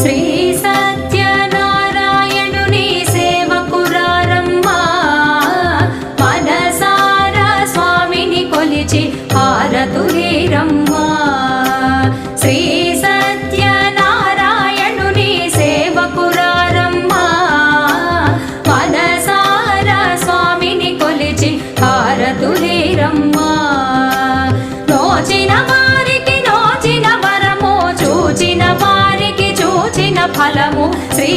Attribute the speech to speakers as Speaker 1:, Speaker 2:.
Speaker 1: శ్రీ సత్యనారాయణుని సేవకురారమ్మా మనసారా స్వామిని కొలిచి హారతులేరమ్మా శ్రీ సత్యనారాయణుని సేవకురారమ్మా మనసారా స్వామిని కొలిచి హారతులేరమ్మా నోచిన వారికి నోచిన వరము చూచిన వారికి చూచిన ఫలము శ్రీ